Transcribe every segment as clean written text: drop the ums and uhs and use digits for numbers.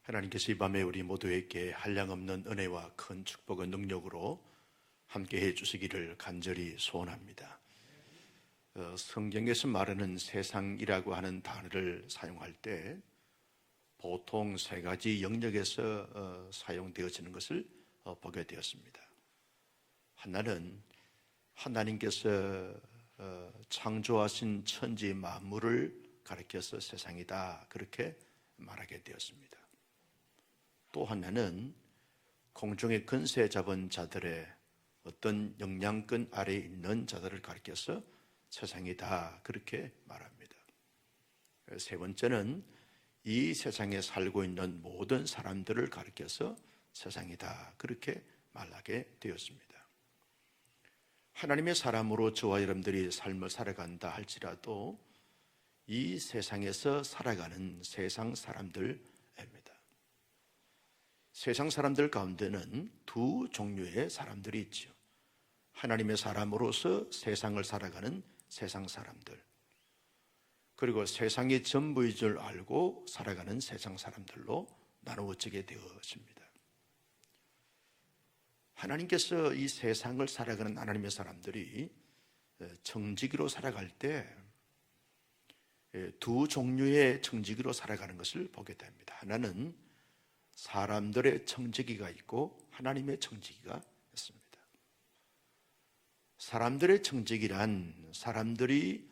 하나님께서 이 밤에 우리 모두에게 한량없는 은혜와 큰 축복의 능력으로 함께해 주시기를 간절히 소원합니다. 성경에서 말하는 세상이라고 하는 단어를 사용할 때 보통 세 가지 영역에서 사용되어지는 것을 보게 되었습니다. 하나는 하나님께서 창조하신 천지 만물을 가리켜서 세상이다, 그렇게 말하게 되었습니다. 또 하나는 공중의 근세 잡은 자들의 어떤 영향권 아래에 있는 자들을 가리켜서 세상이다, 그렇게 말합니다. 세 번째는 이 세상에 살고 있는 모든 사람들을 가리켜서 세상이다, 그렇게 말하게 되었습니다. 하나님의 사람으로 저와 여러분들이 삶을 살아간다 할지라도 이 세상에서 살아가는 세상 사람들입니다. 세상 사람들 가운데는 두 종류의 사람들이 있죠. 하나님의 사람으로서 세상을 살아가는 세상 사람들, 그리고 세상이 전부인 줄 알고 살아가는 세상 사람들로 나누어지게 되었습니다. 하나님께서 이 세상을 살아가는 하나님의 사람들이 정직으로 살아갈 때 두 종류의 정직으로 살아가는 것을 보게 됩니다. 하나는 사람들의 정직이가 있고 하나님의 정직이가 있습니다. 사람들의 정직이란 사람들이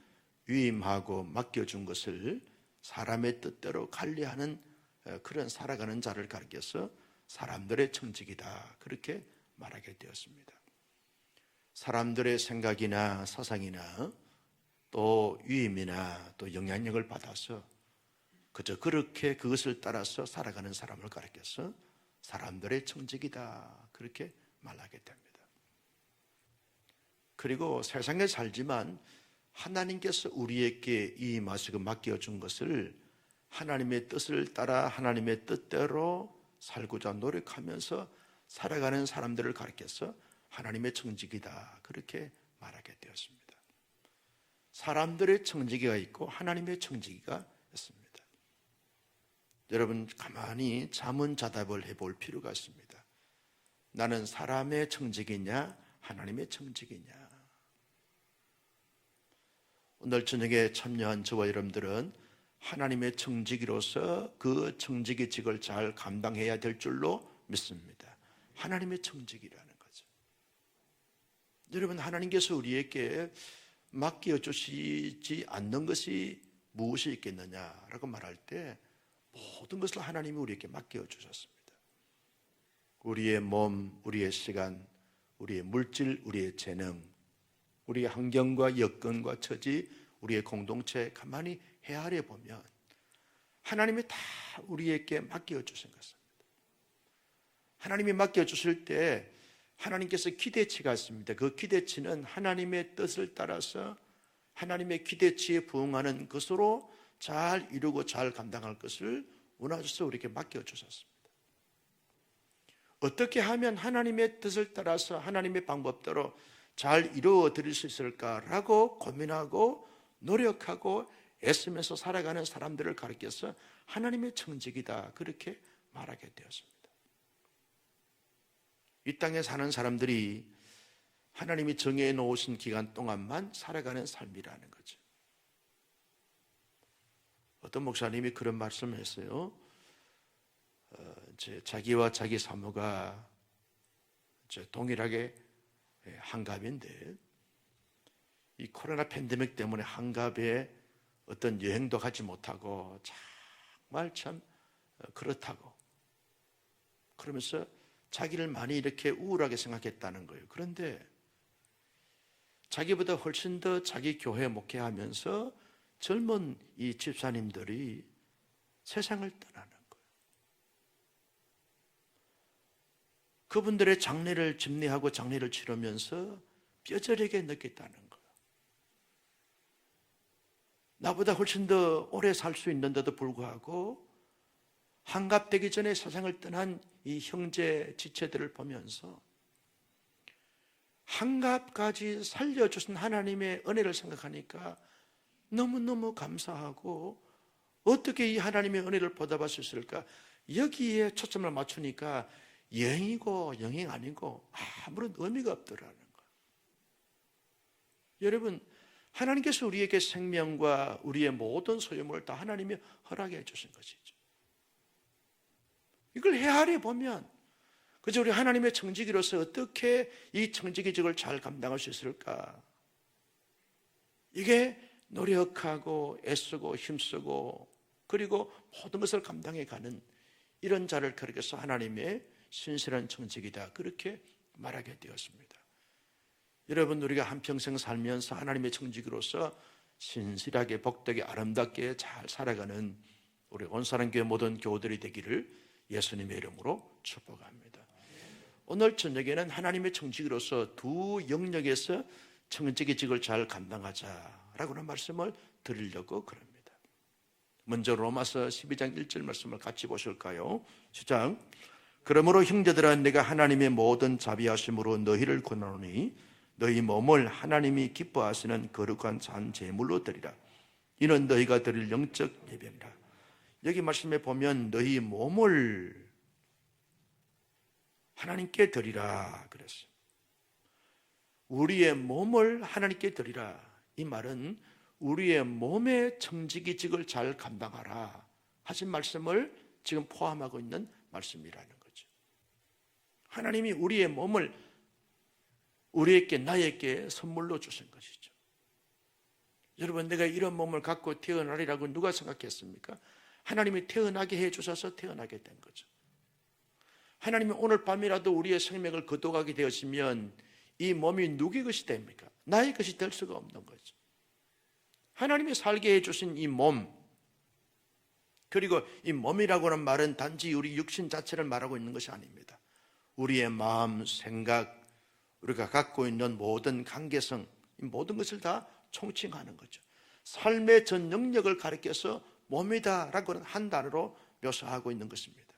위임하고 맡겨준 것을 사람의 뜻대로 관리하는 그런 살아가는 자를 가리켜서 사람들의 정직이다, 그렇게 말하게 되었습니다. 사람들의 생각이나 사상이나 또 위임이나 또 영향력을 받아서 그저 그렇게 그것을 따라서 살아가는 사람을 가리켜서 사람들의 정직이다, 그렇게 말하게 됩니다. 그리고 세상에 살지만 하나님께서 우리에게 임하시고 맡겨준 것을 하나님의 뜻을 따라 하나님의 뜻대로 살고자 노력하면서 살아가는 사람들을 가리켜서 하나님의 정직이다, 그렇게 말하게 되었습니다. 사람들의 정직이가 있고 하나님의 정직이가 있습니다. 여러분 가만히 자문자답을 해볼 필요가 있습니다. 나는 사람의 정직이냐 하나님의 정직이냐? 오늘 저녁에 참여한 저와 여러분들은 하나님의 정직이로서 그 정직의 직을 잘 감당해야 될 줄로 믿습니다. 하나님의 정직이라는 거죠. 여러분, 하나님께서 우리에게 맡겨주시지 않는 것이 무엇이 있겠느냐라고 말할 때 모든 것을 하나님이 우리에게 맡겨주셨습니다. 우리의 몸, 우리의 시간, 우리의 물질, 우리의 재능, 우리의 환경과 여건과 처지, 우리의 공동체 가만히 헤아려 보면 하나님이 다 우리에게 맡겨주신 것입니다. 하나님이 맡겨주실 때 하나님께서 기대치가 있습니다. 그 기대치는 하나님의 뜻을 따라서 하나님의 기대치에 부응하는 것으로 잘 이루고 잘 감당할 것을 원하셔서 우리에게 맡겨주셨습니다. 어떻게 하면 하나님의 뜻을 따라서 하나님의 방법대로 잘 이루어 드릴 수 있을까라고 고민하고 노력하고 애쓰면서 살아가는 사람들을 가리켜서 하나님의 정직이다, 그렇게 말하게 되었습니다. 이 땅에 사는 사람들이 하나님이 정해 놓으신 기간 동안만 살아가는 삶이라는 거죠. 어떤 목사님이 그런 말씀을 했어요. 자기와 자기 사모가 동일하게 한갑인데 이 코로나 팬데믹 때문에 한갑에 어떤 여행도 가지 못하고 정말 참 그렇다고 그러면서 자기를 많이 이렇게 우울하게 생각했다는 거예요. 그런데 자기보다 훨씬 더 자기 교회 목회하면서 젊은 이 집사님들이 세상을 떠나는 거예요. 그분들의 장례를 집례하고 장례를 치르면서 뼈저리게 느꼈다는 거예요. 나보다 훨씬 더 오래 살 수 있는데도 불구하고 한갑되기 전에 세상을 떠난 이 형제 지체들을 보면서 한갑까지 살려주신 하나님의 은혜를 생각하니까 너무너무 감사하고 어떻게 이 하나님의 은혜를 보답할 수 있을까? 여기에 초점을 맞추니까 영이고 영이 아니고 아무런 의미가 없더라는 거. 여러분, 하나님께서 우리에게 생명과 우리의 모든 소유물을 다 하나님이 허락해 주신 것이죠. 이걸 헤아려 보면 그저 우리 하나님의 청지기로서 어떻게 이 청지기직을 잘 감당할 수 있을까? 이게 노력하고 애쓰고 힘쓰고 그리고 모든 것을 감당해 가는 이런 자를 가리켜서 하나님의 신실한 청지기다, 그렇게 말하게 되었습니다. 여러분, 우리가 한평생 살면서 하나님의 청지기로서 신실하게 복되게 아름답게 잘 살아가는 우리 온사랑교회 모든 교우들이 되기를 예수님의 이름으로 축복합니다. 오늘 저녁에는 하나님의 청지기로서 두 영역에서 청지기직을 잘 감당하자라고 하는 말씀을 드리려고 그럽니다. 먼저 로마서 12장 1절 말씀을 같이 보실까요? 시작. 그러므로 형제들아, 내가 하나님의 모든 자비하심으로 너희를 권하노니 너희 몸을 하나님이 기뻐하시는 거룩한 산 제물로 드리라. 이는 너희가 드릴 영적 예배니라. 여기 말씀에 보면 너희 몸을 하나님께 드리라 그랬어요. 우리의 몸을 하나님께 드리라. 이 말은 우리의 몸의 청지기직을 잘 감당하라 하신 말씀을 지금 포함하고 있는 말씀이라는 거죠. 하나님이 우리의 몸을 우리에게, 나에게 선물로 주신 것이죠. 여러분, 내가 이런 몸을 갖고 태어나리라고 누가 생각했습니까? 하나님이 태어나게 해주셔서 태어나게 된 거죠. 하나님이 오늘 밤이라도 우리의 생명을 거둬가게 되었으면 이 몸이 누구의 것이 됩니까? 나의 것이 될 수가 없는 거죠. 하나님이 살게 해주신 이 몸, 그리고 이 몸이라고 하는 말은 단지 우리 육신 자체를 말하고 있는 것이 아닙니다. 우리의 마음, 생각, 우리가 갖고 있는 모든 관계성, 이 모든 것을 다 총칭하는 거죠. 삶의 전 영역을 가리켜서 몸이다라고 하는 한 단어로 묘사하고 있는 것입니다.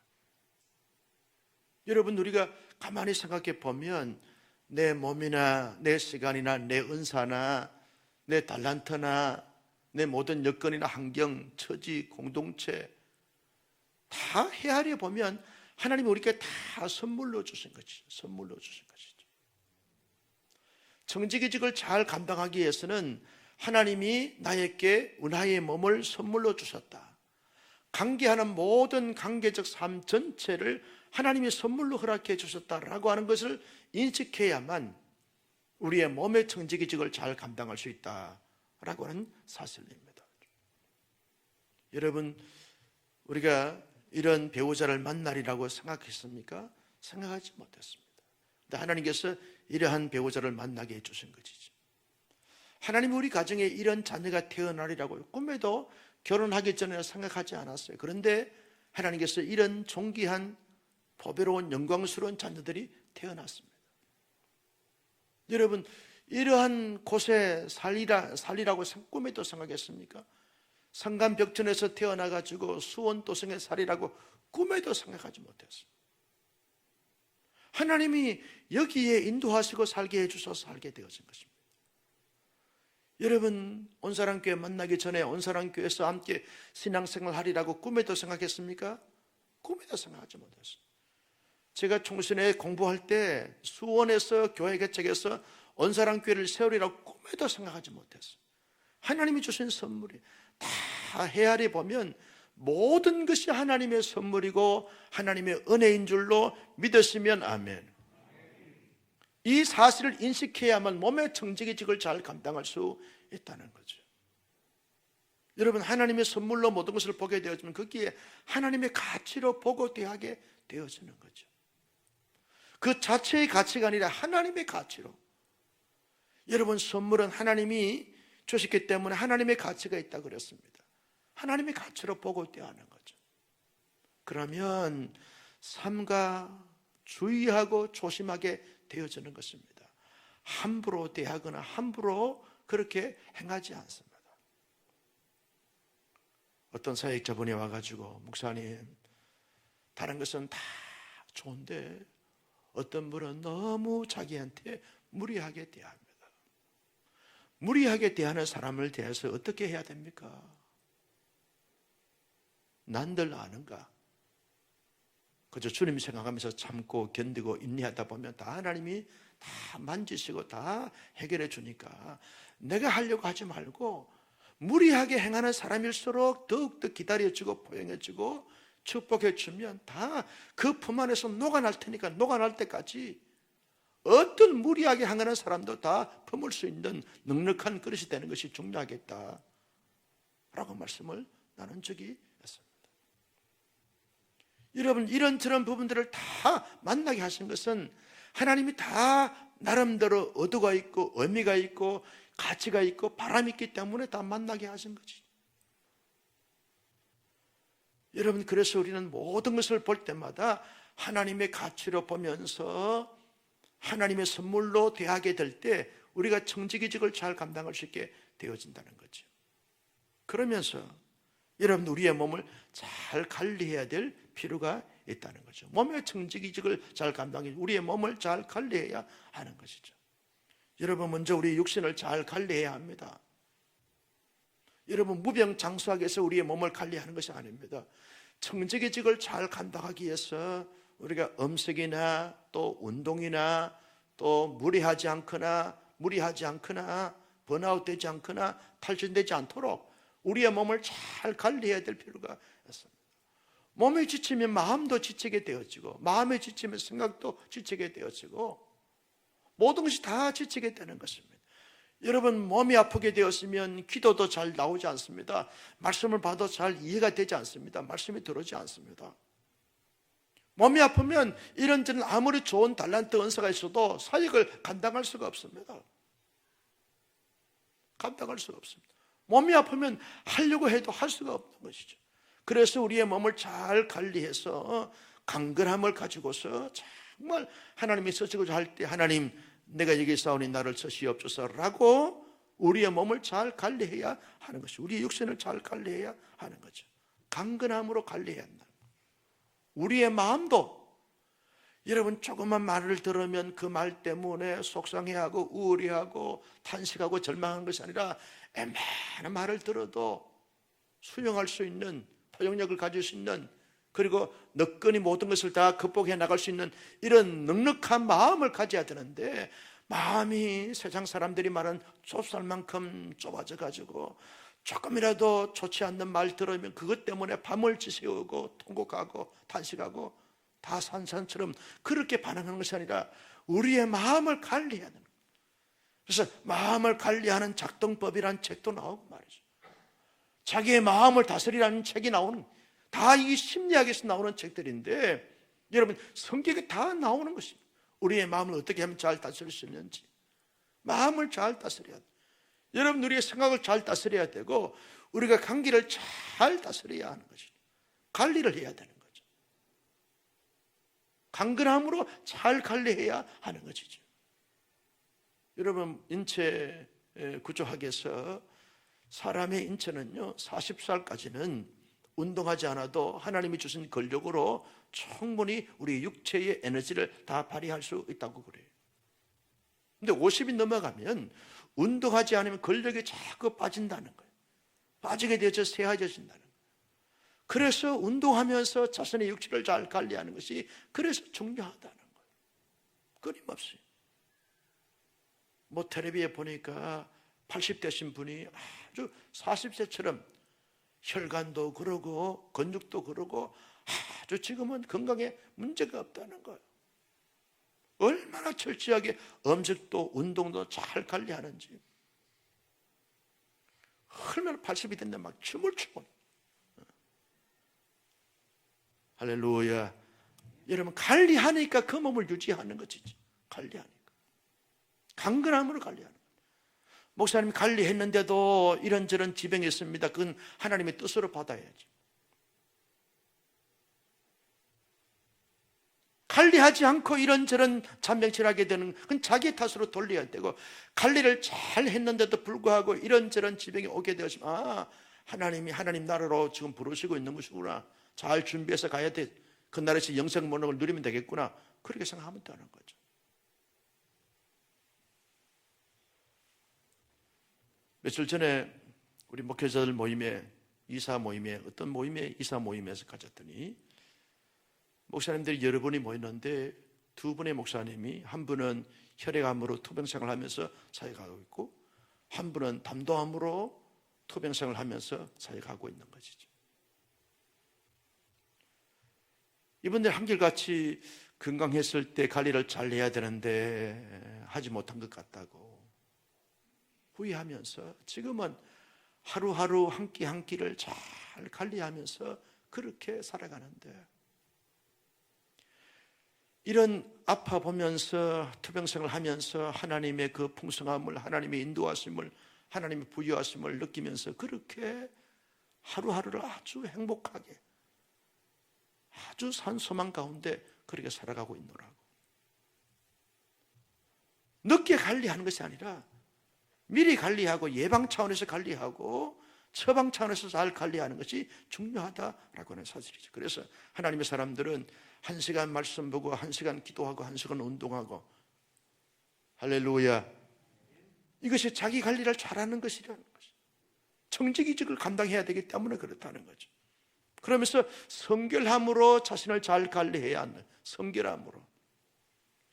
여러분, 우리가 가만히 생각해 보면 내 몸이나 내 시간이나 내 은사나 내 달란트나 내 모든 여건이나 환경, 처지, 공동체 다 헤아려 보면 하나님이 우리에게 다 선물로 주신 것이죠. 선물로 주신 것이죠. 청지기직을 잘 감당하기 위해서는 하나님이 나에게 나의 몸을 선물로 주셨다. 관계하는 모든 관계적 삶 전체를 하나님이 선물로 허락해 주셨다라고 하는 것을 인식해야만 우리의 몸의 청지기직을 잘 감당할 수 있다라고 하는 사실입니다. 여러분, 우리가 이런 배우자를 만나리라고 생각했습니까? 생각하지 못했습니다. 근데 하나님께서 이러한 배우자를 만나게 해주신 것이죠. 하나님이 우리 가정에 이런 자녀가 태어나리라고 꿈에도 결혼하기 전에 생각하지 않았어요. 그런데 하나님께서 이런 존귀한 보배로운 영광스러운 자녀들이 태어났습니다. 여러분, 이러한 곳에 살리라고 꿈에도 생각했습니까? 성간벽천에서 태어나가지고 수원도성에 살리라고 꿈에도 생각하지 못했어요. 하나님이 여기에 인도하시고 살게 해주셔서 살게 되어진 것입니다. 여러분, 온사랑교회 만나기 전에 온사랑교회에서 함께 신앙생활 하리라고 꿈에도 생각했습니까? 꿈에도 생각하지 못했어요. 제가 총신회 공부할 때 수원에서 교회 개척해서 온사랑교회를 세우리라고 꿈에도 생각하지 못했어요. 하나님이 주신 선물이 다 헤아려 보면 모든 것이 하나님의 선물이고 하나님의 은혜인 줄로 믿으시면 아멘. 이 사실을 인식해야만 몸의 청지기직을 잘 감당할 수 있다는 거죠. 여러분, 하나님의 선물로 모든 것을 보게 되어지면 거기에 하나님의 가치로 보고 대하게 되어지는 거죠. 그 자체의 가치가 아니라 하나님의 가치로. 여러분, 선물은 하나님이 주셨기 때문에 하나님의 가치가 있다고 그랬습니다. 하나님의 가치로 보고 대하는 거죠. 그러면 삼가 주의하고 조심하게 되어지는 것입니다. 함부로 대하거나 함부로 그렇게 행하지 않습니다. 어떤 사역자분이 와가지고, 목사님, 다른 것은 다 좋은데 어떤 분은 너무 자기한테 무리하게 대합니다. 무리하게 대하는 사람을 대해서 어떻게 해야 됩니까? 난들 아는가? 그저 주님 생각하면서 참고 견디고 인내하다 보면 다 하나님이 다 만지시고 다 해결해 주니까 내가 하려고 하지 말고 무리하게 행하는 사람일수록 더욱더 기다려주고 포용해주고 축복해주면 다 그 품 안에서 녹아날 테니까 녹아날 때까지 어떤 무리하게 행하는 사람도 다 품을 수 있는 넉넉한 그릇이 되는 것이 중요하겠다 라고 말씀을 나눈 적이 있습니다. 여러분, 이런저런 부분들을 다 만나게 하신 것은 하나님이 다 나름대로 의도가 있고 의미가 있고 가치가 있고 바람이 있기 때문에 다 만나게 하신 거지. 여러분, 그래서 우리는 모든 것을 볼 때마다 하나님의 가치로 보면서 하나님의 선물로 대하게 될 때 우리가 청지기직을 잘 감당할 수 있게 되어진다는 거죠. 그러면서 여러분, 우리의 몸을 잘 관리해야 될 필요가 있다는 거죠. 몸의 청지기직을 잘 감당해 우리의 몸을 잘 관리해야 하는 것이죠. 여러분, 먼저 우리 육신을 잘 관리해야 합니다. 여러분, 무병장수하게 해서 우리의 몸을 관리하는 것이 아닙니다. 청지기직을 잘 감당하기 위해서 우리가 음식이나 또 운동이나 또 무리하지 않거나 번아웃 되지 않거나 탈진되지 않도록 우리의 몸을 잘 관리해야 될 필요가 있습니다. 몸이 지치면 마음도 지치게 되어지고 마음이 지치면 생각도 지치게 되어지고 모든 것이 다 지치게 되는 것입니다. 여러분, 몸이 아프게 되었으면 기도도 잘 나오지 않습니다. 말씀을 봐도 잘 이해가 되지 않습니다. 말씀이 들어오지 않습니다. 몸이 아프면 이런저런 아무리 좋은 달란트 은사가 있어도 사역을 감당할 수가 없습니다. 감당할 수가 없습니다. 몸이 아프면 하려고 해도 할 수가 없는 것이죠. 그래서 우리의 몸을 잘 관리해서 강건함을 가지고서 정말 하나님이 서시고자 할 때 하나님, 내가 여기 있사오니 나를 서시옵소서라고 우리의 몸을 잘 관리해야 하는 것이죠. 우리의 육신을 잘 관리해야 하는 거죠. 강건함으로 관리해야 한다. 우리의 마음도 여러분, 조그만 말을 들으면 그 말 때문에 속상해하고 우울해하고 탄식하고 절망한 것이 아니라 애매한 말을 들어도 수용할 수 있는 포용력을 가질 수 있는, 그리고 너끈히 모든 것을 다 극복해 나갈 수 있는 이런 넉넉한 마음을 가져야 되는데, 마음이 세상 사람들이 말하는 좁쌀만큼 좁아져 가지고 조금이라도 좋지 않는 말 들으면 그것 때문에 밤을 지새우고 통곡하고 탄식하고 다 산산처럼 그렇게 반응하는 것이 아니라 우리의 마음을 관리해야 되는 거예요. 그래서 마음을 관리하는 작동법이라는 책도 나오고 말이죠. 자기의 마음을 다스리라는 책이 나오는, 다 이 심리학에서 나오는 책들인데 여러분, 성경에 다 나오는 것입니다. 우리의 마음을 어떻게 하면 잘 다스릴 수 있는지, 마음을 잘 다스려야 돼요. 여러분, 우리의 생각을 잘 다스려야 되고 우리가 관계를 잘 다스려야 하는 것이죠. 관리를 해야 되는 거죠. 강건함으로 잘 관리해야 하는 것이죠. 여러분, 인체 구조학에서 사람의 인체는요 40살까지는 운동하지 않아도 하나님이 주신 근력으로 충분히 우리 육체의 에너지를 다 발휘할 수 있다고 그래요. 근데 50이 넘어가면 운동하지 않으면 근력이 자꾸 빠진다는 거예요. 빠지게 되어서 쇠해져진다는 거예요. 그래서 운동하면서 자신의 육체를 잘 관리하는 것이 그래서 중요하다는 거예요. 끊임없이. 뭐 텔레비에 보니까 80대신 분이 아주 40세처럼 혈관도 그러고 근육도 그러고 아주 지금은 건강에 문제가 없다는 거예요. 얼마나 철저하게 음식도 운동도 잘 관리하는지. 얼마나 80이 됐는데 막 춤을 추고. 할렐루야. 여러분, 관리하니까 그 몸을 유지하는 것이지. 관리하니까. 강건함으로 관리하는 거예요. 목사님 관리했는데도 이런저런 지병이 있습니다. 그건 하나님의 뜻으로 받아야지. 관리하지 않고 이런저런 잔병치를 하게 되는 건 자기 탓으로 돌려야 되고, 관리를 잘 했는데도 불구하고 이런저런 지병이 오게 되었으면 하나님이 하나님 나라로 지금 부르시고 있는 것이구나. 잘 준비해서 가야 돼. 그 나라에서 영생 목록을 누리면 되겠구나. 그렇게 생각하면 되는 거죠. 며칠 전에 우리 목회자들 모임에, 이사 모임에, 어떤 모임에 이사 모임에서 가졌더니 목사님들이 여러 분이 모였는데 두 분의 목사님이, 한 분은 혈액암으로 투병생활을 하면서 사역하고 있고, 한 분은 담도암으로 투병생활을 하면서 사역하고 있는 것이죠. 이분들 한결같이 건강했을 때 관리를 잘 해야 되는데 하지 못한 것 같다고 후회하면서 지금은 하루하루 한 끼 한 끼를 잘 관리하면서 그렇게 살아가는데, 이런 아파 보면서 투병생활을 하면서 하나님의 그 풍성함을, 하나님의 인도하심을, 하나님의 부유하심을 느끼면서 그렇게 하루하루를 아주 행복하게, 아주 산소망 가운데 그렇게 살아가고 있노라고. 늦게 관리하는 것이 아니라 미리 관리하고 예방 차원에서 관리하고 처방 차원에서 잘 관리하는 것이 중요하다라고 하는 사실이죠. 그래서 하나님의 사람들은 1시간 말씀 보고 1시간 기도하고 1시간 운동하고, 할렐루야, 이것이 자기 관리를 잘하는 것이라는 것이죠. 청지기직을 감당해야 되기 때문에 그렇다는 거죠. 그러면서 성결함으로 자신을 잘 관리해야 한다. 성결함으로.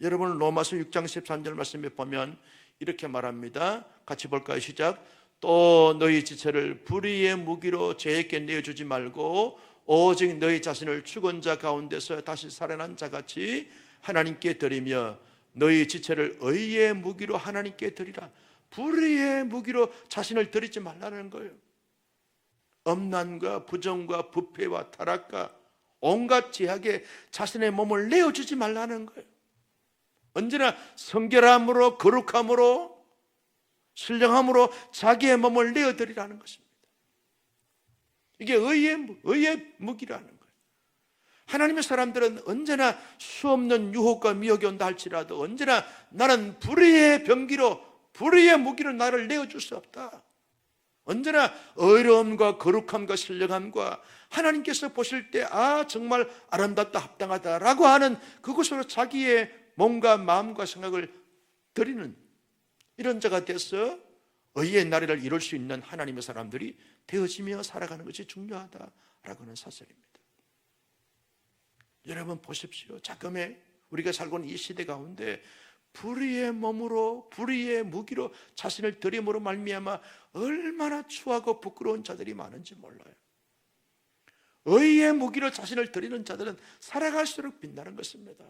여러분 로마서 6장 13절 말씀에 보면 이렇게 말합니다. 같이 볼까요? 시작. 또 너희 지체를 불의의 무기로 죄에게 내어주지 말고 오직 너희 자신을 죽은 자 가운데서 다시 살아난 자같이 하나님께 드리며 너희 지체를 의의 무기로 하나님께 드리라. 불의의 무기로 자신을 드리지 말라는 거예요. 엄난과 부정과 부패와 타락과 온갖 죄악에 자신의 몸을 내어주지 말라는 거예요. 언제나 성결함으로 거룩함으로 신령함으로 자기의 몸을 내어드리라는 것입니다. 이게 의의 무기라는 거예요. 하나님의 사람들은 언제나 수없는 유혹과 미혹이 온다 할지라도 언제나 나는 불의의 병기로, 불의의 무기로 나를 내어줄 수 없다. 언제나 의로움과 거룩함과 신령함과 하나님께서 보실 때 정말 아름답다 합당하다라고 하는 그것으로 자기의 몸과 마음과 생각을 드리는 이런 자가 돼서 의의 나라를 이룰 수 있는 하나님의 사람들이 되어지며 살아가는 것이 중요하다라고 하는 사실입니다. 여러분 보십시오. 자금에 우리가 살고 있는 이 시대 가운데 불의의 몸으로, 불의의 무기로 자신을 드림으로 말미암아 얼마나 추하고 부끄러운 자들이 많은지 몰라요. 의의 무기로 자신을 드리는 자들은 살아갈수록 빛나는 것입니다.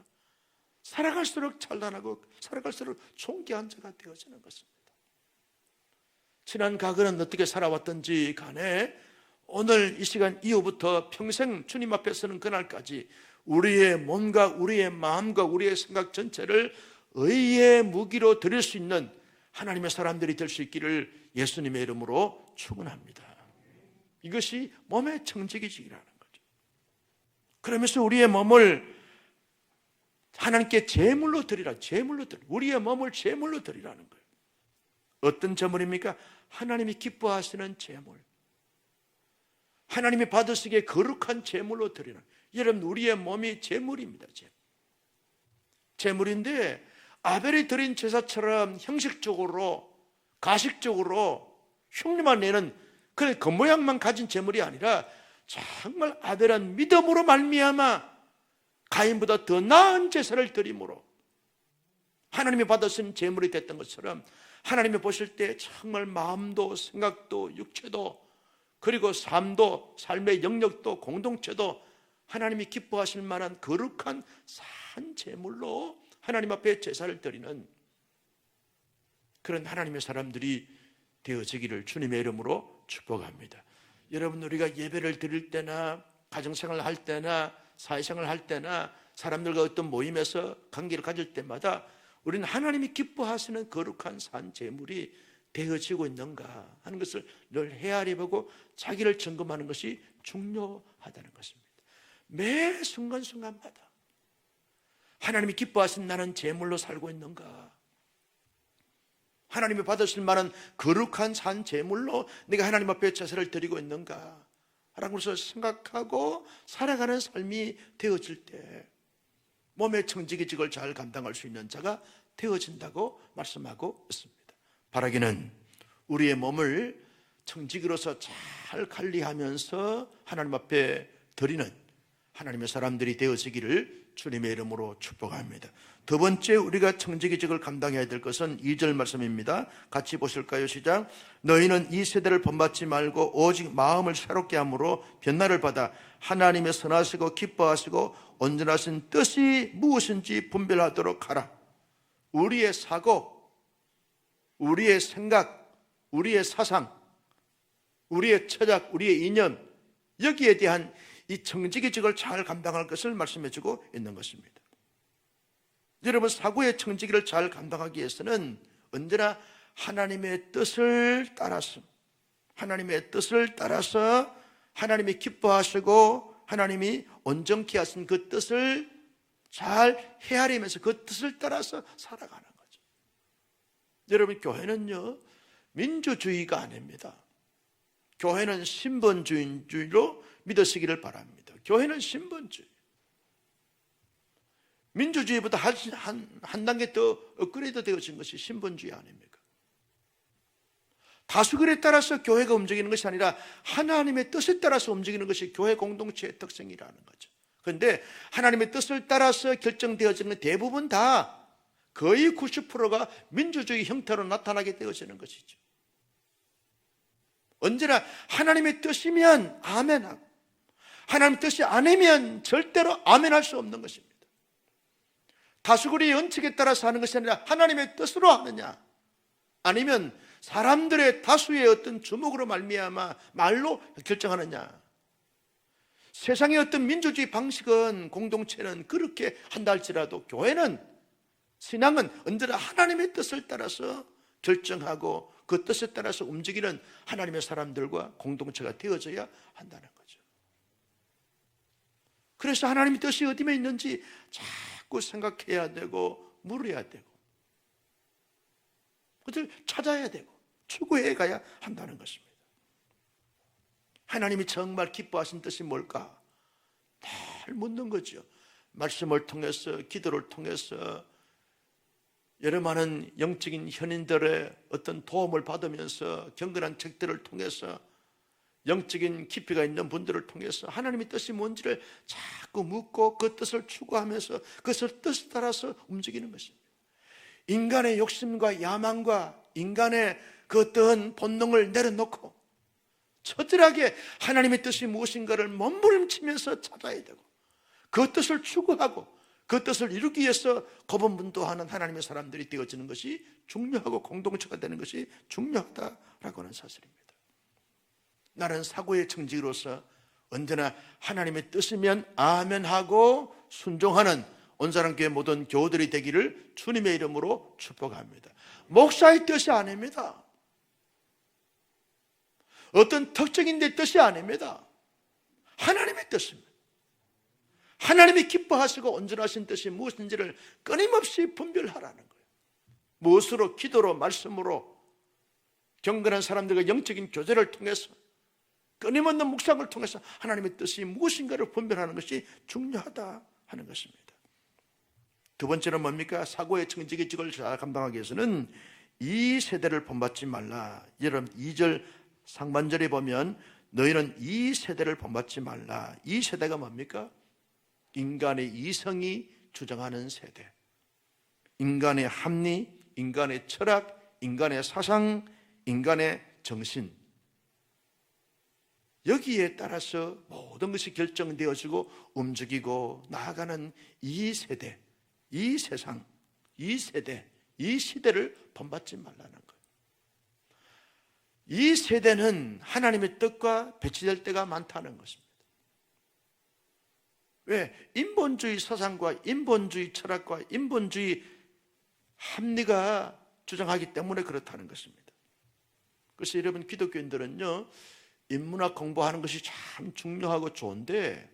살아갈수록 찬란하고 살아갈수록 존귀한 자가 되어지는 것입니다. 지난 과거는 어떻게 살아왔던지 간에 오늘 이 시간 이후부터 평생 주님 앞에 서는 그날까지 우리의 몸과 우리의 마음과 우리의 생각 전체를 의의 무기로 드릴 수 있는 하나님의 사람들이 될 수 있기를 예수님의 이름으로 축원합니다. 이것이 몸의 청지기직이라는 거죠. 그러면서 우리의 몸을 하나님께 제물로 드리라. 우리의 몸을 제물로 드리라는 거예요. 어떤 제물입니까? 하나님이 기뻐하시는 제물, 하나님이 받으시기에 거룩한 제물로 드리는. 여러분 우리의 몸이 제물입니다. 제물인데 아벨이 드린 제사처럼 형식적으로 가식적으로 흉내만 내는 그 겉모양만 가진 제물이 아니라 정말 아벨은 믿음으로 말미암아 가인보다 더 나은 제사를 드림으로 하나님이 받으신 제물이 됐던 것처럼 하나님이 보실 때 정말 마음도 생각도 육체도 그리고 삶도 삶의 영역도 공동체도 하나님이 기뻐하실 만한 거룩한 산 제물로 하나님 앞에 제사를 드리는 그런 하나님의 사람들이 되어지기를 주님의 이름으로 축복합니다. 여러분 우리가 예배를 드릴 때나 가정생활을 할 때나 사회생활을 할 때나 사람들과 어떤 모임에서 관계를 가질 때마다 우리는 하나님이 기뻐하시는 거룩한 산 제물이 되어지고 있는가 하는 것을 늘 헤아려 보고 자기를 점검하는 것이 중요하다는 것입니다. 매 순간순간마다 하나님이 기뻐하신 나는 제물로 살고 있는가, 하나님이 받으실 만한 거룩한 산 제물로 내가 하나님 앞에 제사를 드리고 있는가 라는 것을 생각하고 살아가는 삶이 되어질 때 몸의 청지기직을 잘 감당할 수 있는 자가 되어진다고 말씀하고 있습니다. 바라기는 우리의 몸을 청지기로서 잘 관리하면서 하나님 앞에 드리는 하나님의 사람들이 되어지기를 주님의 이름으로 축복합니다. 두 번째 우리가 청지기직을 감당해야 될 것은 2절 말씀입니다. 같이 보실까요? 시작. 너희는 이 세대를 본받지 말고 오직 마음을 새롭게 함으로 변화를 받아 하나님의 선하시고 기뻐하시고 온전하신 뜻이 무엇인지 분별하도록 하라. 우리의 사고, 우리의 생각, 우리의 사상, 우리의 처작, 우리의 이념, 여기에 대한 이 청지기직을 잘 감당할 것을 말씀해주고 있는 것입니다. 여러분, 사고의 청지기를 잘 감당하기 위해서는 언제나 하나님의 뜻을 따라서, 하나님의 뜻을 따라서 하나님이 기뻐하시고 하나님이 온전케 하신 그 뜻을 잘 헤아리면서 그 뜻을 따라서 살아가는 거죠. 여러분, 교회는요, 민주주의가 아닙니다. 교회는 신분주의로 믿으시기를 바랍니다. 교회는 신분주의. 민주주의보다 한 단계 더 업그레이드 되어진 것이 신분주의 아닙니까? 다수결에 따라서 교회가 움직이는 것이 아니라 하나님의 뜻에 따라서 움직이는 것이 교회 공동체의 특성이라는 거죠. 그런데 하나님의 뜻을 따라서 결정되어지는 대부분 다 거의 90%가 민주주의 형태로 나타나게 되어지는 것이죠. 언제나 하나님의 뜻이면 아멘하고 하나님의 뜻이 아니면 절대로 아멘할 수 없는 것입니다. 다수결의 원칙에 따라서 하는 것이 아니라 하나님의 뜻으로 하느냐, 아니면 사람들의 다수의 어떤 주목으로 말미암아 말로 결정하느냐. 세상의 어떤 민주주의 방식은, 공동체는 그렇게 한다 할지라도 교회는, 신앙은 언제나 하나님의 뜻을 따라서 결정하고 그 뜻에 따라서 움직이는 하나님의 사람들과 공동체가 되어져야 한다는 거죠. 그래서 하나님의 뜻이 어디에 있는지 자꾸 생각해야 되고 물어야 되고 그것을 찾아야 되고 추구해 가야 한다는 것입니다. 하나님이 정말 기뻐하신 뜻이 뭘까? 늘 묻는 거죠. 말씀을 통해서, 기도를 통해서 여러 많은 영적인 현인들의 어떤 도움을 받으면서 경건한 책들을 통해서 영적인 깊이가 있는 분들을 통해서 하나님의 뜻이 뭔지를 자꾸 묻고 그 뜻을 추구하면서 그것을 뜻에 따라서 움직이는 것입니다. 인간의 욕심과 야망과 인간의 그 어떤 본능을 내려놓고 처절하게 하나님의 뜻이 무엇인가를 몸부림치면서 찾아야 되고 그 뜻을 추구하고 그 뜻을 이루기 위해서 고분분투하는 하나님의 사람들이 되어지는 것이 중요하고 공동체가 되는 것이 중요하다라고 하는 사실입니다. 나는 사고의 청지기로서 언제나 하나님의 뜻이면 아멘하고 순종하는 온사랑교회 모든 교우들이 되기를 주님의 이름으로 축복합니다. 목사의 뜻이 아닙니다. 어떤 특정인 데 뜻이 아닙니다. 하나님의 뜻입니다. 하나님이 기뻐하시고 온전하신 뜻이 무엇인지를 끊임없이 분별하라는 거예요. 무엇으로? 기도로, 말씀으로, 경건한 사람들과 영적인 교제를 통해서, 끊임없는 묵상을 통해서 하나님의 뜻이 무엇인가를 분별하는 것이 중요하다 하는 것입니다. 두 번째는 뭡니까? 사고의 청지기직을 잘 감당하기 위해서는 이 세대를 본받지 말라. 여러분 2절 상반절에 보면 너희는 이 세대를 본받지 말라. 이 세대가 뭡니까? 인간의 이성이 주장하는 세대, 인간의 합리, 인간의 철학, 인간의 사상, 인간의 정신, 여기에 따라서 모든 것이 결정되어지고 움직이고 나아가는 이 세대, 이 세상, 이 세대, 이 시대를 본받지 말라는 거예요. 이 세대는 하나님의 뜻과 배치될 때가 많다는 것입니다. 왜? 인본주의 사상과 인본주의 철학과 인본주의 합리가 주장하기 때문에 그렇다는 것입니다. 그래서 여러분 기독교인들은요, 인문학 공부하는 것이 참 중요하고 좋은데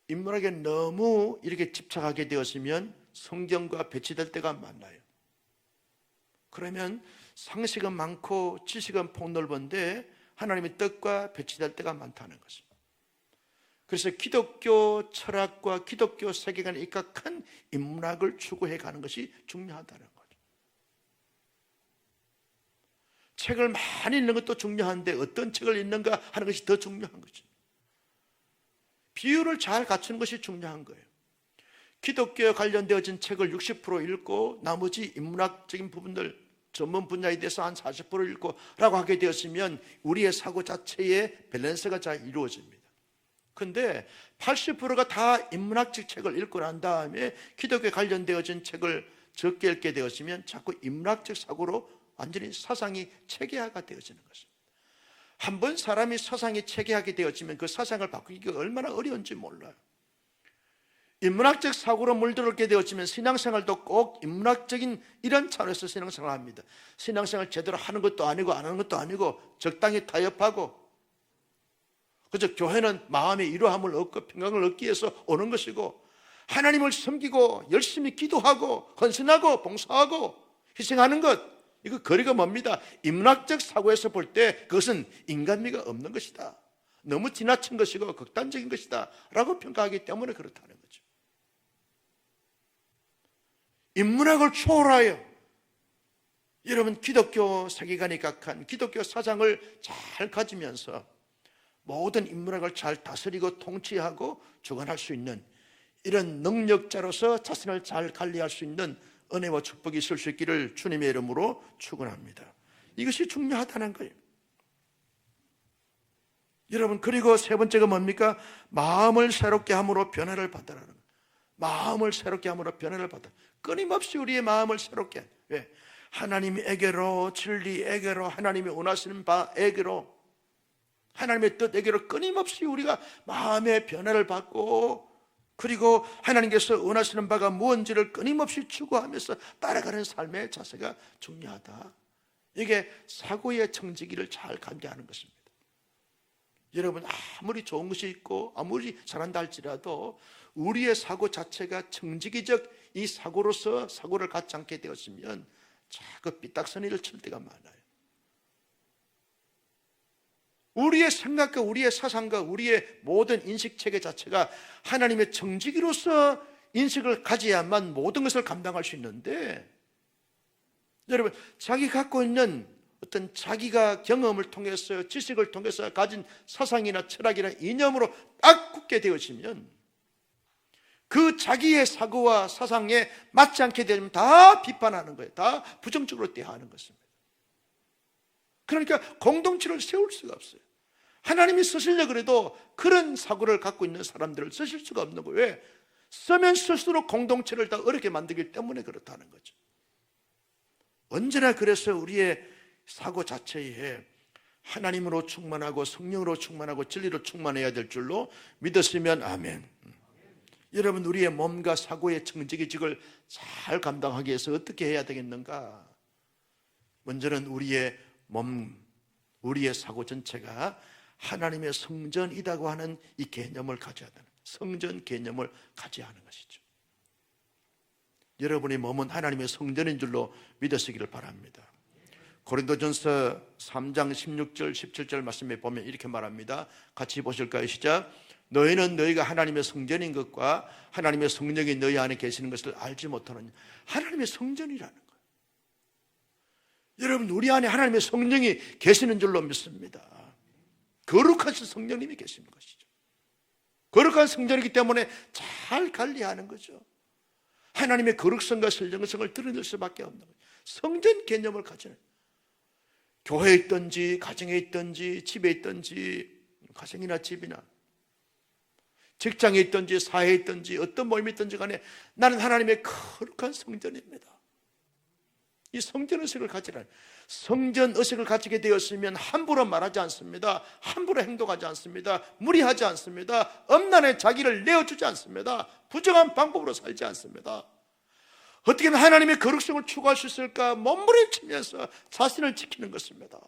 인문학에 너무 이렇게 집착하게 되었으면 성경과 배치될 때가 많아요. 그러면 상식은 많고 지식은 폭넓은데 하나님의 뜻과 배치될 때가 많다는 것입니다. 그래서 기독교 철학과 기독교 세계관에 입각한 인문학을 추구해 가는 것이 중요하다는 거죠. 책을 많이 읽는 것도 중요한데 어떤 책을 읽는가 하는 것이 더 중요한 거죠. 비율을 잘 갖추는 것이 중요한 거예요. 기독교에 관련되어진 책을 60% 읽고 나머지 인문학적인 부분들 전문 분야에 대해서 한 40% 읽고 라고 하게 되었으면 우리의 사고 자체의 밸런스가 잘 이루어집니다. 근데 80%가 다 인문학적 책을 읽고 난 다음에 기독교에 관련되어진 책을 적게 읽게 되었으면 자꾸 인문학적 사고로 완전히 사상이 체계화가 되어지는 것입니다. 한번 사람이 사상이 체계하게 되어지면 그 사상을 바꾸기가 얼마나 어려운지 몰라요. 인문학적 사고로 물들게 되어지면 신앙생활도 꼭 인문학적인 이런 차원에서 신앙생활을 합니다. 신앙생활 제대로 하는 것도 아니고 안 하는 것도 아니고 적당히 타협하고, 그저 교회는 마음의 이루함을 얻고 평강을 얻기 위해서 오는 것이고, 하나님을 섬기고 열심히 기도하고 헌신하고 봉사하고 희생하는 것, 이거 거리가 멉니다. 인문학적 사고에서 볼 때 그것은 인간미가 없는 것이다, 너무 지나친 것이고 극단적인 것이다 라고 평가하기 때문에 그렇다는 거죠. 인문학을 초월하여 여러분 기독교 세계관이 각한 기독교 사상을 잘 가지면서 모든 인문학을 잘 다스리고 통치하고 주관할 수 있는 이런 능력자로서 자신을 잘 관리할 수 있는 은혜와 축복이 있을 수 있기를 주님의 이름으로 축원합니다. 이것이 중요하다는 거예요. 여러분, 그리고 세 번째가 뭡니까? 마음을 새롭게 함으로 변화를 받으라는 거예요. 마음을 새롭게 함으로 변화를 받아. 끊임없이 우리의 마음을 새롭게 해. 왜? 하나님에게로, 진리에게로, 하나님이 원하시는 바에게로, 하나님의 뜻에게로 끊임없이 우리가 마음의 변화를 받고, 그리고 하나님께서 원하시는 바가 무엇인지를 끊임없이 추구하면서 따라가는 삶의 자세가 중요하다. 이게 사고의 청지기를 잘 관계하는 것입니다. 여러분, 아무리 좋은 것이 있고 아무리 잘한다 할지라도 우리의 사고 자체가 청지기적 이 사고로서 사고를 갖지 않게 되었으면 자꾸 삐딱선이를 칠 때가 많아요. 우리의 생각과 우리의 사상과 우리의 모든 인식체계 자체가 하나님의 청지기로서 인식을 가져야만 모든 것을 감당할 수 있는데, 여러분, 자기 갖고 있는 어떤 자기가 경험을 통해서 지식을 통해서 가진 사상이나 철학이나 이념으로 딱 굳게 되어지면 그 자기의 사고와 사상에 맞지 않게 되면 다 비판하는 거예요. 다 부정적으로 대하는 것입니다. 그러니까 공동체를 세울 수가 없어요. 하나님이 쓰시려고 그래도 그런 사고를 갖고 있는 사람들을 쓰실 수가 없는 거예요. 왜? 쓰면 쓸수록 공동체를 다 어렵게 만들기 때문에 그렇다는 거죠. 언제나 그래서 우리의 사고 자체에 하나님으로 충만하고 성령으로 충만하고 진리로 충만해야 될 줄로 믿었으면 아멘. 여러분, 우리의 몸과 사고의 청지기직을 잘 감당하기 위해서 어떻게 해야 되겠는가? 먼저는 우리의 몸, 우리의 사고 전체가 하나님의 성전이라고 하는 이 개념을 가져야 되는, 성전 개념을 가져야 하는 것이죠. 여러분의 몸은 하나님의 성전인 줄로 믿으시기를 바랍니다. 고린도전서 3장 16절 17절 말씀에 보면 이렇게 말합니다. 같이 보실까요? 시작. 너희는 너희가 하나님의 성전인 것과 하나님의 성령이 너희 안에 계시는 것을 알지 못하느냐. 하나님의 성전이라는 거예요. 여러분, 우리 안에 하나님의 성령이 계시는 줄로 믿습니다. 거룩하신 성령님이 계시는 것이죠. 거룩한 성전이기 때문에 잘 관리하는 거죠. 하나님의 거룩성과 신령성을 드러낼 수밖에 없는 거예요. 성전 개념을 가지는, 교회에 있든지 가정에 있든지 집에 있든지, 가정이나 집이나 직장에 있든지 사회에 있든지 어떤 모임에 있든지 간에 나는 하나님의 거룩한 성전입니다. 이 성전 의식을 가지라. 성전 의식을 가지게 되었으면 함부로 말하지 않습니다. 함부로 행동하지 않습니다. 무리하지 않습니다. 엄난에 자기를 내어주지 않습니다. 부정한 방법으로 살지 않습니다. 어떻게 하면 하나님의 거룩성을 추구할 수 있을까 몸부림치면서 자신을 지키는 것입니다.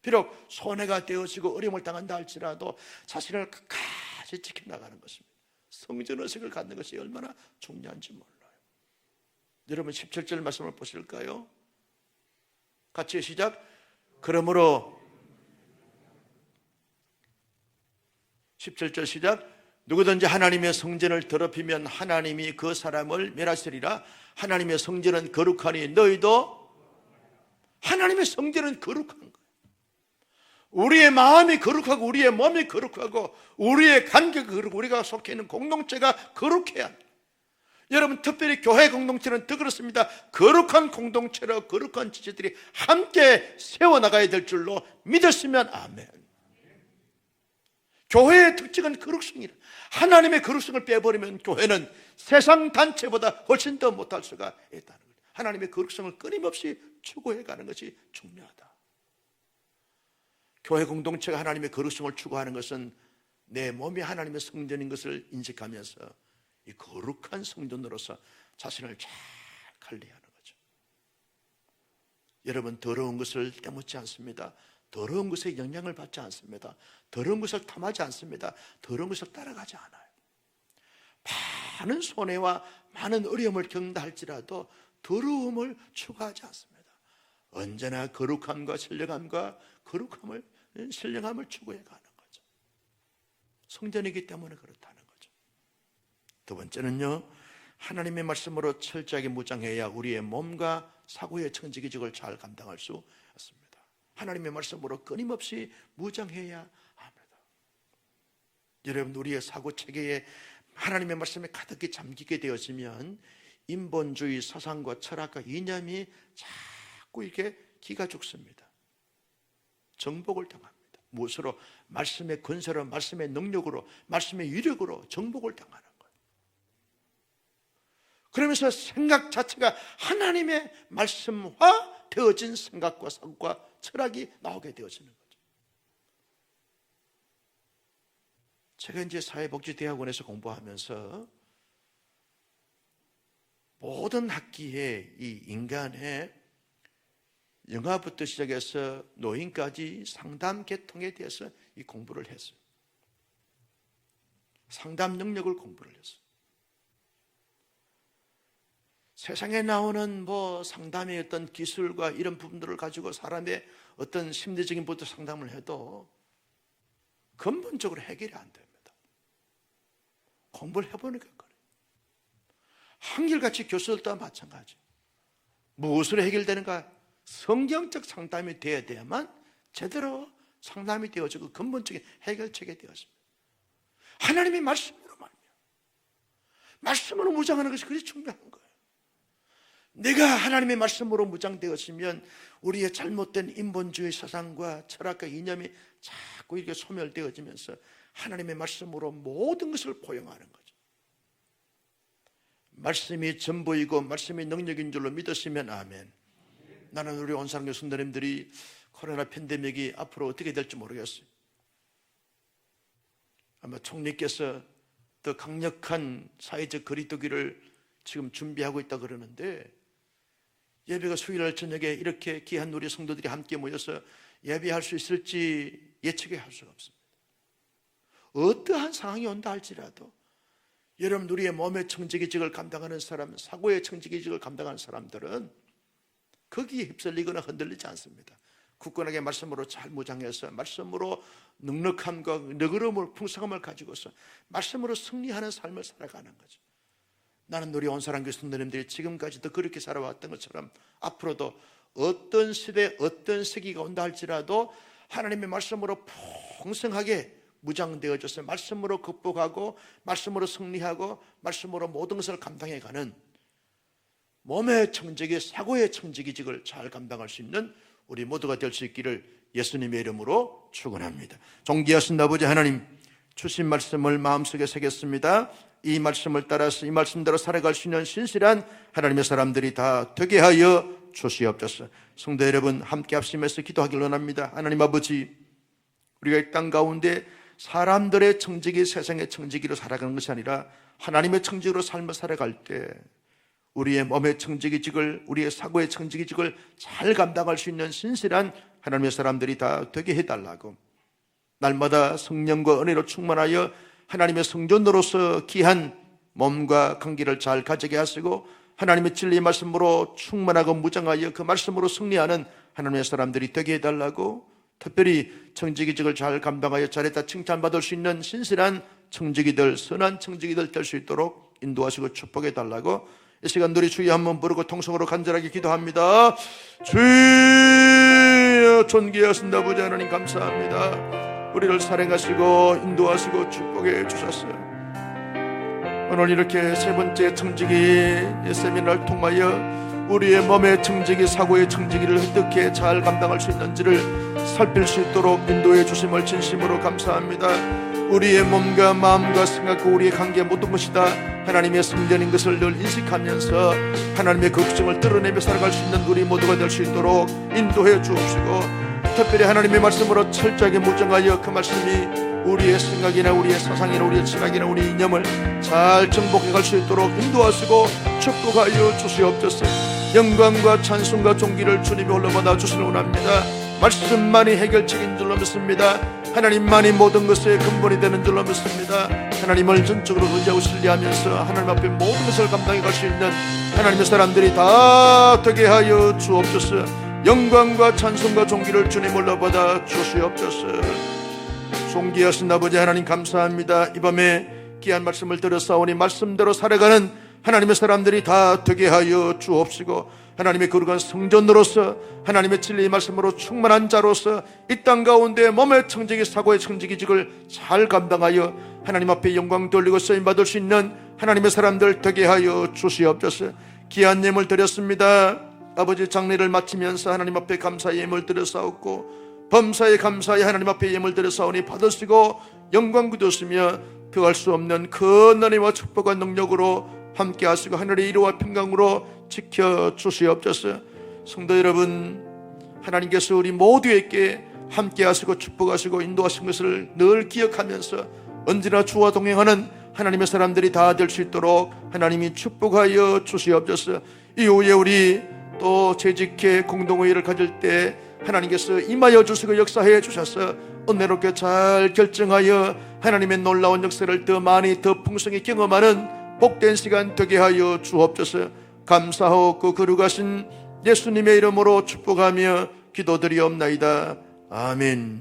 비록 손해가 되어지고 어려움을 당한다 할지라도 자신을 끝까지 지켜나가는 것입니다. 성전 의식을 갖는 것이 얼마나 중요한지 몰라요. 여러분, 17절 말씀을 보실까요? 같이 시작. 그러므로 17절 시작. 누구든지 하나님의 성전을 더럽히면 하나님이 그 사람을 멸하시리라. 하나님의 성전은 거룩하니 너희도. 하나님의 성전은 거룩한 거예요. 우리의 마음이 거룩하고 우리의 몸이 거룩하고 우리의 관계가 거룩하고 우리가 속해 있는 공동체가 거룩해야 합니다. 여러분, 특별히 교회 공동체는 더 그렇습니다. 거룩한 공동체로 거룩한 지체들이 함께 세워나가야 될 줄로 믿었으면 아멘. 교회의 특징은 거룩성이라. 하나님의 거룩성을 빼버리면 교회는 세상 단체보다 훨씬 더 못할 수가 있다는 거예요. 하나님의 거룩성을 끊임없이 추구해가는 것이 중요하다. 교회 공동체가 하나님의 거룩성을 추구하는 것은 내 몸이 하나님의 성전인 것을 인식하면서 이 거룩한 성전으로서 자신을 잘 관리하는 거죠. 여러분, 더러운 것을 때묻지 않습니다. 더러운 것에 영향을 받지 않습니다. 더러운 것을 탐하지 않습니다. 더러운 것을 따라가지 않아요. 많은 손해와 많은 어려움을 겪는다 할지라도 더러움을 추구하지 않습니다. 언제나 거룩함과 신령함과 거룩함을, 신령함을 추구해 가는 거죠. 성전이기 때문에 그렇다는 거죠. 두 번째는요, 하나님의 말씀으로 철저하게 무장해야 우리의 몸과 사고의 청지기직을 잘 감당할 수 있습니다. 하나님의 말씀으로 끊임없이 무장해야 합니다. 여러분, 우리의 사고 체계에 하나님의 말씀에 가득히 잠기게 되어지면 인본주의 사상과 철학과 이념이 자꾸 이렇게 기가 죽습니다. 정복을 당합니다. 무엇으로? 말씀의 권세로, 말씀의 능력으로, 말씀의 위력으로 정복을 당하는 거예요. 그러면서 생각 자체가 하나님의 말씀화 되어진 생각과 사고과 철학이 나오게 되어지는 거죠. 제가 이제 사회복지대학원에서 공부하면서 모든 학기에 이 인간의 영아부터 시작해서 노인까지 상담 계통에 대해서 이 공부를 했어요. 상담 능력을 공부를 했어요. 세상에 나오는 상담의 어떤 기술과 이런 부분들을 가지고 사람의 어떤 심리적인 부분도 상담을 해도 근본적으로 해결이 안 됩니다. 공부를 해보니까 그래요. 한결같이 교수들도 마찬가지. 무엇으로 해결되는가? 성경적 상담이 되어야 돼야만 제대로 상담이 되어지고 근본적인 해결책이 되었습니다. 하나님의 말씀으로 말이야. 말씀으로 무장하는 것이 그리 중요한 거예요. 내가 하나님의 말씀으로 무장되었으면 우리의 잘못된 인본주의 사상과 철학과 이념이 자꾸 이렇게 소멸되어지면서 하나님의 말씀으로 모든 것을 포용하는 거죠. 말씀이 전부이고 말씀이 능력인 줄로 믿었으면 아멘. 나는 우리 온상교 성도님들이 코로나 팬데믹이 앞으로 어떻게 될지 모르겠어요. 아마 총리께서 더 강력한 사회적 거리두기를 지금 준비하고 있다 그러는데, 예배가 수요일 저녁에 이렇게 귀한 우리 성도들이 함께 모여서 예배할 수 있을지 예측이 할 수가 없습니다. 어떠한 상황이 온다 할지라도 여러분, 우리의 몸의 청지기직을 감당하는 사람, 사고의 청지기직을 감당하는 사람들은 거기에 휩쓸리거나 흔들리지 않습니다. 굳건하게 말씀으로 잘 무장해서 말씀으로 넉넉함과 너그러움을, 풍성함을 가지고서 말씀으로 승리하는 삶을 살아가는 거죠. 나는 우리 온사랑교회 성도님들이 지금까지도 그렇게 살아왔던 것처럼 앞으로도 어떤 시대, 어떤 시기가 온다 할지라도 하나님의 말씀으로 풍성하게 무장되어져서 말씀으로 극복하고 말씀으로 승리하고 말씀으로 모든 것을 감당해가는 몸의 청지기, 사고의 청지기직을 잘 감당할 수 있는 우리 모두가 될 수 있기를 예수님의 이름으로 축원합니다. 존귀하신 아버지 하나님, 주신 말씀을 마음속에 새겼습니다. 이 말씀을 따라서 이 말씀대로 살아갈 수 있는 신실한 하나님의 사람들이 다 되게 하여 주시옵소서. 성도 여러분, 함께 합심해서 기도하기를 원합니다. 하나님 아버지, 우리가 이 땅 가운데 사람들의 청지기, 세상의 청지기로 살아가는 것이 아니라 하나님의 청지기로 삶을 살아갈 때 우리의 몸의 청지기직을, 우리의 사고의 청지기직을 잘 감당할 수 있는 신실한 하나님의 사람들이 다 되게 해달라고, 날마다 성령과 은혜로 충만하여 하나님의 성전으로서 귀한 몸과 관계를 잘 가지게 하시고 하나님의 진리의 말씀으로 충만하고 무장하여 그 말씀으로 승리하는 하나님의 사람들이 되게 해달라고, 특별히 청지기직을 잘 감당하여 잘했다 칭찬받을 수 있는 신실한 청지기들, 선한 청지기들 될 수 있도록 인도하시고 축복해달라고, 이 시간 우리 주여 한번 부르고 통성으로 간절하게 기도합니다. 주여 할렐루야. 존귀하신다 아버지 하나님 감사합니다. 우리를 사랑하시고 인도하시고 축복해 주셨어요. 오늘 이렇게 세 번째 청지기 세미나를 통하여 우리의 몸의 청지기, 사고의 청지기를 어떻게 잘 감당할 수 있는지를 살필 수 있도록 인도해 주심을 진심으로 감사합니다. 우리의 몸과 마음과 생각과 우리의 관계 모든 것이 다 하나님의 성전인 것을 늘 인식하면서 하나님의 극성을 드러내며 살아갈 수 있는 우리 모두가 될 수 있도록 인도해 주옵시고, 특별히 하나님의 말씀으로 철저하게 묵정하여 그 말씀이 우리의 생각이나 우리의 사상이나 우리의 철학이나 우리의 이념을 잘 정복해 갈 수 있도록 인도하시고 축복하여 주시옵소서. 영광과 찬송과 존귀를 주님이 홀로 받아 주시길 원합니다. 말씀만이 해결책인 줄로 믿습니다. 하나님만이 모든 것의 근본이 되는 줄로 믿습니다. 하나님을 전적으로 의지하고 신뢰하면서 하나님 앞에 모든 것을 감당해 갈 수 있는 하나님의 사람들이 다 되게 하여 주옵소서. 영광과 찬송과 존귀를 주님 홀로 받아 주시옵소서. 존귀하신 아버지 하나님 감사합니다. 이 밤에 귀한 말씀을 들었사오니 말씀대로 살아가는 하나님의 사람들이 다 되게 하여 주옵시고, 하나님의 거룩한 성전으로서 하나님의 진리의 말씀으로 충만한 자로서 이 땅 가운데 몸의 청지기, 사고의 청지기직을 잘 감당하여 하나님 앞에 영광 돌리고 쓰임받을 수 있는 하나님의 사람들 되게 하여 주시옵소서. 귀한 예물 드렸습니다. 아버지, 장례를 마치면서 하나님 앞에 감사의 예물 드렸사옵고 범사에 감사의 하나님 앞에 예물 드렸사오니 받으시고 영광 굳으시며 더할 수 없는 그 은혜와 축복과 능력으로 함께 하시고 하늘의 이루와 평강으로 지켜주시옵소서. 성도 여러분, 하나님께서 우리 모두에게 함께 하시고 축복하시고 인도하신 것을 늘 기억하면서 언제나 주와 동행하는 하나님의 사람들이 다 될 수 있도록 하나님이 축복하여 주시옵소서. 이후에 우리 또 재직회 공동회의를 가질 때 하나님께서 임하여 주시고 역사해 주셔서 은혜롭게 잘 결정하여 하나님의 놀라운 역사를 더 많이 더 풍성히 경험하는 복된 시간 되게 하여 주옵소서. 감사하고 거룩하신 예수님의 이름으로 축복하며 기도드리옵나이다. 아멘.